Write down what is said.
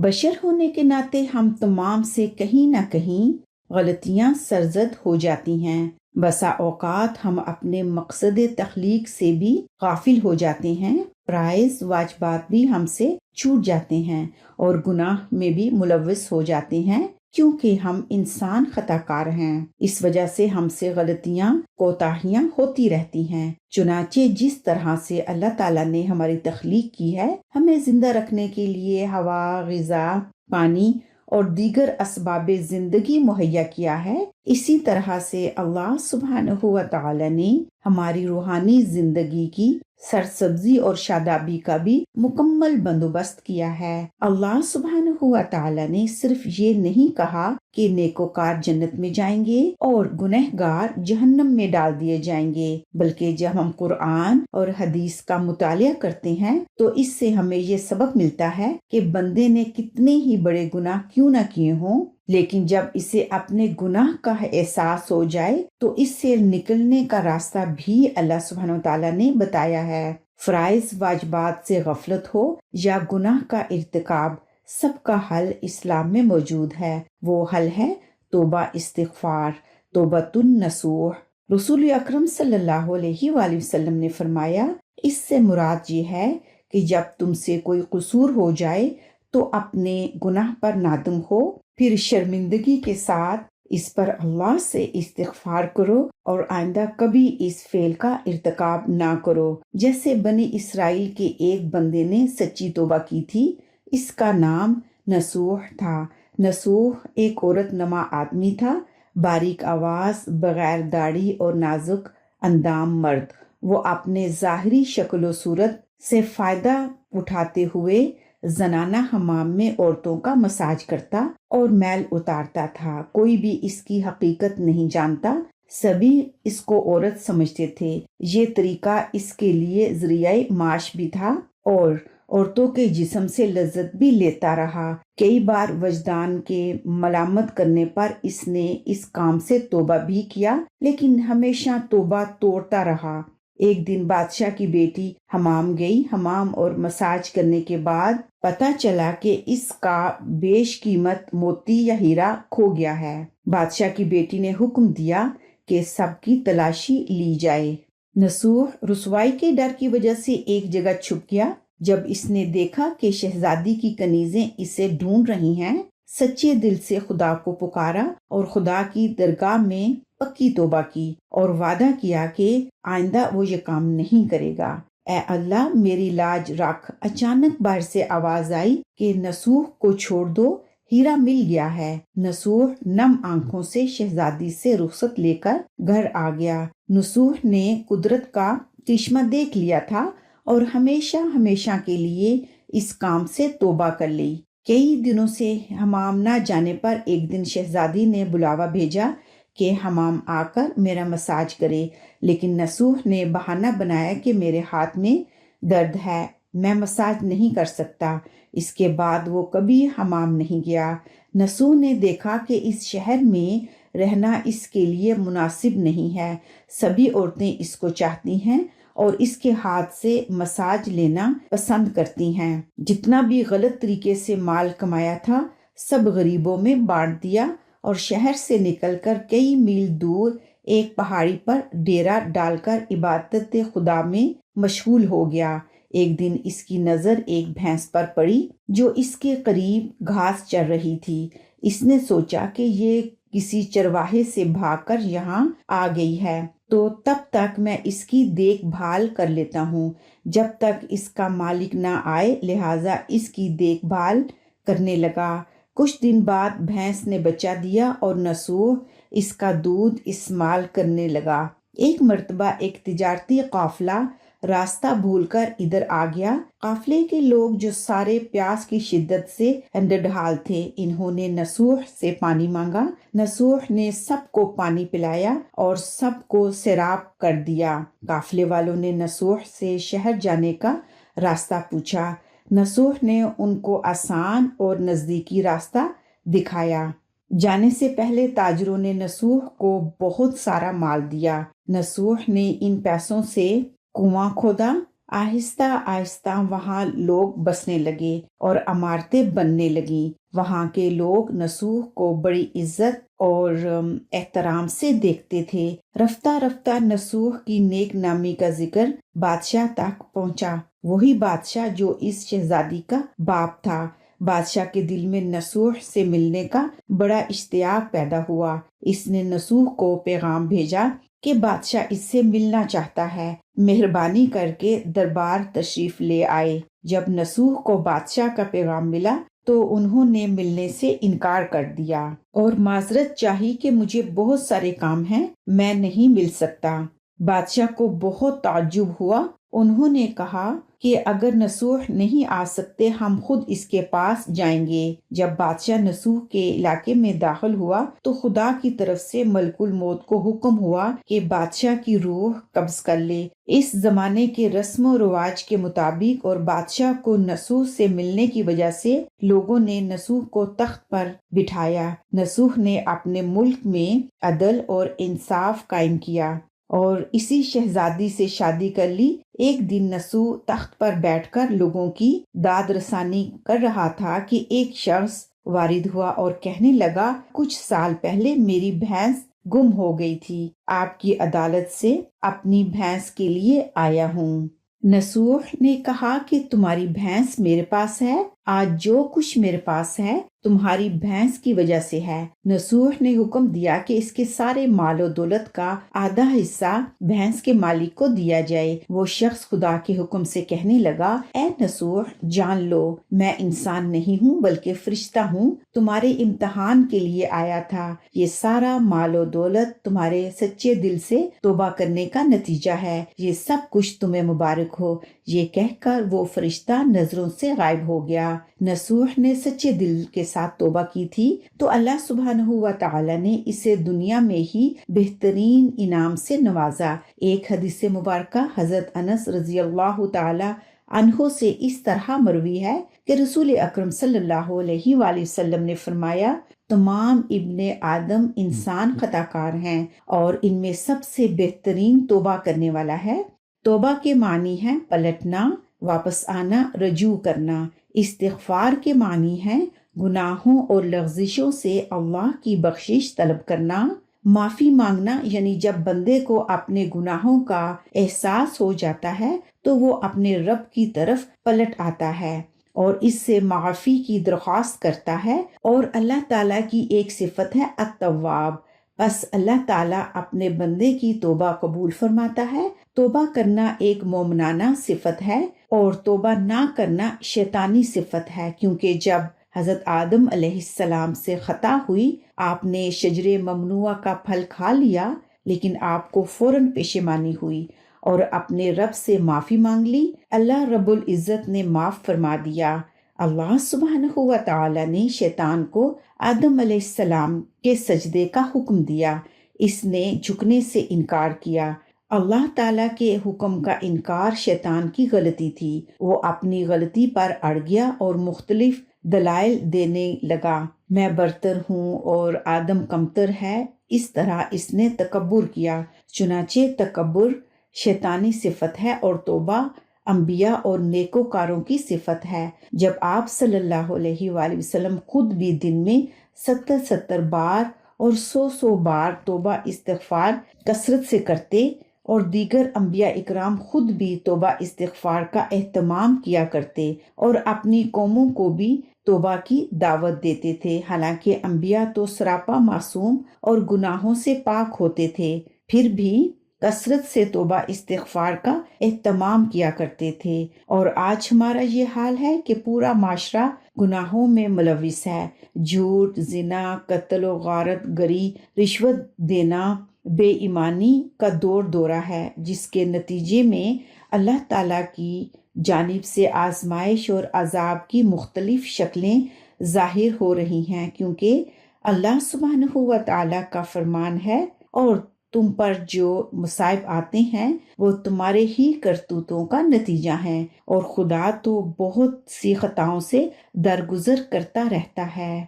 بشر ہونے کے ناطے ہم تمام سے کہیں نہ کہیں غلطیاں سرزد ہو جاتی ہیں۔ بسا اوقات ہم اپنے مقصد تخلیق سے بھی غافل ہو جاتے ہیں، فرائض واجبات بھی ہم سے چھوٹ جاتے ہیں اور گناہ میں بھی ملوث ہو جاتے ہیں، کیونکہ ہم انسان خطا کار ہیں۔ اس وجہ سے ہم سے غلطیاں، کوتاہیاں ہوتی رہتی ہیں۔ چنانچہ جس طرح سے اللہ تعالیٰ نے ہماری تخلیق کی ہے، ہمیں زندہ رکھنے کے لیے ہوا، غذا، پانی اور دیگر اسباب زندگی مہیا کیا ہے، اسی طرح سے اللہ سبحانہ و تعالی نے ہماری روحانی زندگی کی سرسبزی اور شادابی کا بھی مکمل بندوبست کیا ہے۔ اللہ سبحانہ و تعالی نے صرف یہ نہیں کہا کہ نیکوکار جنت میں جائیں گے اور گنہگار جہنم میں ڈال دیے جائیں گے، بلکہ جب ہم قرآن اور حدیث کا مطالعہ کرتے ہیں تو اس سے ہمیں یہ سبق ملتا ہے کہ بندے نے کتنے ہی بڑے گناہ کیوں نہ کیے ہوں، لیکن جب اسے اپنے گناہ کا احساس ہو جائے تو اس سے نکلنے کا راستہ بھی اللہ سبحانہ وتعالی نے بتایا ہے۔ فرائض واجبات سے غفلت ہو یا گناہ کا ارتکاب، سب کا حل اسلام میں موجود ہے۔ وہ حل ہے توبہ، استغفار، توبۃ النصوح۔ رسول اکرم صلی اللہ علیہ وآلہ وسلم نے فرمایا، اس سے مراد یہ ہے کہ جب تم سے کوئی قصور ہو جائے تو اپنے گناہ پر نادم ہو، پھر شرمندگی کے ساتھ اس پر اللہ سے استغفار کرو اور آئندہ کبھی اس فعل کا ارتکاب نہ کرو۔ جیسے بنی اسرائیل کے ایک بندے نے سچی توبہ کی تھی، اس کا نام نصوح تھا۔ نصوح ایک عورت نما آدمی تھا، باریک آواز، بغیر داڑھی اور نازک اندام مرد۔ وہ اپنے ظاہری شکل و صورت سے فائدہ اٹھاتے ہوئے زنانہ حمام میں عورتوں کا مساج کرتا اور میل اتارتا تھا۔ کوئی بھی اس کی حقیقت نہیں جانتا، سبھی اس کو عورت سمجھتے تھے۔ یہ طریقہ اس کے لیے ذریعہ معاش بھی تھا اور عورتوں کے جسم سے لذت بھی لیتا رہا۔ کئی بار وجدان کے ملامت کرنے پر اس نے اس کام سے توبہ بھی کیا، لیکن ہمیشہ توبہ توڑتا رہا۔ ایک دن بادشاہ کی بیٹی حمام گئی۔ حمام اور مساج کرنے کے بعد پتہ چلا کہ اس کا بیش قیمت موتی یا ہیرا کھو گیا ہے۔ بادشاہ کی بیٹی نے حکم دیا کہ سب کی تلاشی لی جائے۔ نصوح رسوائی کے ڈر کی وجہ سے ایک جگہ چھپ گیا۔ جب اس نے دیکھا کہ شہزادی کی کنیزیں اسے ڈھونڈ رہی ہیں، سچے دل سے خدا کو پکارا اور خدا کی درگاہ میں پکی توبہ کی اور وعدہ کیا کہ آئندہ وہ یہ کام نہیں کرے گا۔ اے اللہ میری لاج رکھ۔ اچانک باہر سے آواز آئی کہ نصوح کو چھوڑ دو، ہیرا مل گیا ہے۔ نصوح نم آنکھوں سے شہزادی سے رخصت لے کر گھر آ گیا۔ نصوح نے قدرت کا کرشمہ دیکھ لیا تھا اور ہمیشہ ہمیشہ کے لیے اس کام سے توبہ کر لی۔ کئی دنوں سے حمام نہ جانے پر ایک دن شہزادی نے بلاوا بھیجا کہ حمام آ کر میرا مساج کرے، لیکن نصوح نے بہانہ بنایا کہ میرے ہاتھ میں درد ہے، میں مساج نہیں کر سکتا۔ اس کے بعد وہ کبھی حمام نہیں گیا۔ نصوح نے دیکھا کہ اس شہر میں رہنا اس کے لیے مناسب نہیں ہے، سبھی عورتیں اس کو چاہتی ہیں اور اس کے ہاتھ سے مساج لینا پسند کرتی ہیں۔ جتنا بھی غلط طریقے سے مال کمایا تھا سب غریبوں میں بانٹ دیا اور شہر سے نکل کر کئی میل دور ایک پہاڑی پر ڈیرا ڈال کر عبادت خدا میں مشغول ہو گیا۔ ایک دن اس کی نظر ایک بھینس پر پڑی جو اس کے قریب گھاس چر رہی تھی۔ اس نے سوچا کہ یہ کسی چرواہے سے بھاگ کر یہاں آ گئی ہے، تو تب تک میں اس کی دیکھ بھال کر لیتا ہوں جب تک اس کا مالک نہ آئے، لہٰذا اس کی دیکھ بھال کرنے لگا۔ کچھ دن بعد بھینس نے بچہ دیا اور نصوح اس کا دودھ استعمال کرنے لگا۔ ایک مرتبہ ایک تجارتی قافلہ راستہ بھول کر ادھر آ گیا۔ قافلے کے لوگ جو سارے پیاس کی شدت سے اندھڑال تھے، انہوں نے نصوح سے پانی مانگا۔ نصوح نے سب کو پانی پلایا اور سب کو سیراب کر دیا۔ قافلے والوں نے نصوح سے شہر جانے کا راستہ پوچھا۔ نصوح نے ان کو آسان اور نزدیکی راستہ دکھایا۔ جانے سے پہلے تاجروں نے نصوح کو بہت سارا مال دیا۔ نصوح نے ان پیسوں سے کنواں کھودا آہستہ آہستہ وہاں لوگ بسنے لگے اور عمارتیں بننے لگیں۔ وہاں کے لوگ نسوح کو بڑی عزت اور احترام سے دیکھتے تھے۔ رفتہ رفتہ نسوح کی نیک نامی کا ذکر بادشاہ تک پہنچا، وہی بادشاہ جو اس شہزادی کا باپ تھا۔ بادشاہ کے دل میں نسوح سے ملنے کا بڑا اشتیاق پیدا ہوا۔ اس نے نسوح کو پیغام بھیجا کہ بادشاہ اس سے ملنا چاہتا ہے، مہربانی کر کے دربار تشریف لے آئے۔ جب نسوح کو بادشاہ کا پیغام ملا تو انہوں نے ملنے سے انکار کر دیا اور معذرت چاہی کہ مجھے بہت سارے کام ہیں، میں نہیں مل سکتا۔ بادشاہ کو بہت تعجب ہوا۔ انہوں نے کہا کہ اگر نسوح نہیں آ سکتے ہم خود اس کے پاس جائیں گے۔ جب بادشاہ نسوح کے علاقے میں داخل ہوا تو خدا کی طرف سے ملک الموت کو حکم ہوا کہ بادشاہ کی روح قبض کر لے۔ اس زمانے کے رسم و رواج کے مطابق اور بادشاہ کو نسوح سے ملنے کی وجہ سے لوگوں نے نسوح کو تخت پر بٹھایا۔ نسوح نے اپنے ملک میں عدل اور انصاف قائم کیا اور اسی شہزادی سے شادی کر لی۔ ایک دن نسوح تخت پر بیٹھ کر لوگوں کی داد رسانی کر رہا تھا کہ ایک شخص وارد ہوا اور کہنے لگا، کچھ سال پہلے میری بھینس گم ہو گئی تھی، آپ کی عدالت سے اپنی بھینس کے لیے آیا ہوں۔ نسوح نے کہا کہ تمہاری بھینس میرے پاس ہے، آج جو کچھ میرے پاس ہے تمہاری بھینس کی وجہ سے ہے۔ نسوح نے حکم دیا کہ اس کے سارے مال و دولت کا آدھا حصہ بھینس کے مالک کو دیا جائے۔ وہ شخص خدا کے حکم سے کہنے لگا، اے نسوح، جان لو میں انسان نہیں ہوں بلکہ فرشتہ ہوں، تمہارے امتحان کے لیے آیا تھا۔ یہ سارا مال و دولت تمہارے سچے دل سے توبہ کرنے کا نتیجہ ہے، یہ سب کچھ تمہیں مبارک ہو۔ یہ کہہ کر وہ فرشتہ نظروں سے غائب ہو گیا۔ نسوح نے سچے دل کے ساتھ توبہ کی تھی تو اللہ سبحانہ و تعالی نے اسے دنیا میں ہی بہترین انعام سے نوازا۔ ایک حدیث مبارکہ حضرت انس رضی اللہ تعالی عنہ سے اس طرح مروی ہے کہ رسول اکرم صلی اللہ علیہ وآلہ وسلم نے فرمایا، تمام ابن آدم انسان خطا کار ہیں اور ان میں سب سے بہترین توبہ کرنے والا ہے۔ توبہ کے معنی ہے پلٹنا، واپس آنا، رجوع کرنا۔ استغفار کے معنی ہے گناہوں اور لغزشوں سے اللہ کی بخشش طلب کرنا۔ معافی مانگنا یعنی جب بندے کو اپنے گناہوں کا احساس ہو جاتا ہے تو وہ اپنے رب کی طرف پلٹ آتا ہے اور اس سے معافی کی درخواست کرتا ہے، اور اللہ تعالیٰ کی ایک صفت ہے التواب۔ بس اللہ تعالیٰ اپنے بندے کی توبہ قبول فرماتا ہے۔ توبہ کرنا ایک مومنانہ صفت ہے اور توبہ نہ کرنا شیطانی صفت ہے، کیونکہ جب حضرت آدم علیہ السلام سے خطا ہوئی، آپ نے شجرے ممنوعہ کا پھل کھا لیا، لیکن آپ کو فوراً پشیمانی ہوئی اور اپنے رب سے معافی مانگ لی۔ اللہ رب العزت نے معاف فرما دیا۔ اللہ سبحانہ و تعالی نے شیطان کو آدم علیہ السلام کے سجدے کا حکم دیا، اس نے جھکنے سے انکار کیا۔ اللہ تعالیٰ کے حکم کا انکار شیطان کی غلطی تھی۔ وہ اپنی غلطی پر اڑ گیا اور مختلف دلائل دینے لگا، میں برتر ہوں اور آدم کمتر ہے۔ اس طرح اس نے تکبر کیا۔ چنانچہ تکبر شیطانی صفت ہے اور توبہ انبیاء اور نیکوکاروں کی صفت ہے۔ جب آپ صلی اللہ علیہ وآلہ وسلم خود بھی دن میں 70 بار اور 100 بار توبہ استغفار کثرت سے کرتے اور دیگر انبیاء اکرام خود بھی توبہ استغفار کا اہتمام کیا کرتے اور اپنی قوموں کو بھی توبہ کی دعوت دیتے تھے، حالانکہ انبیاء تو سراپا معصوم اور گناہوں سے پاک ہوتے تھے، پھر بھی کثرت سے توبہ استغفار کا اہتمام کیا کرتے تھے۔ اور آج ہمارا یہ حال ہے کہ پورا معاشرہ گناہوں میں ملوث ہے۔ جھوٹ، زنا، قتل و غارت گری، رشوت دینا، بے ایمانی کا دورہ ہے، جس کے نتیجے میں اللہ تعالیٰ کی جانب سے آزمائش اور عذاب کی مختلف شکلیں ظاہر ہو رہی ہیں، کیونکہ اللہ سبحانہ و تعالیٰ کا فرمان ہے، اور تم پر جو مصائب آتے ہیں وہ تمہارے ہی کرتوتوں کا نتیجہ ہیں، اور خدا تو بہت سی خطاؤں سے درگزر کرتا رہتا ہے۔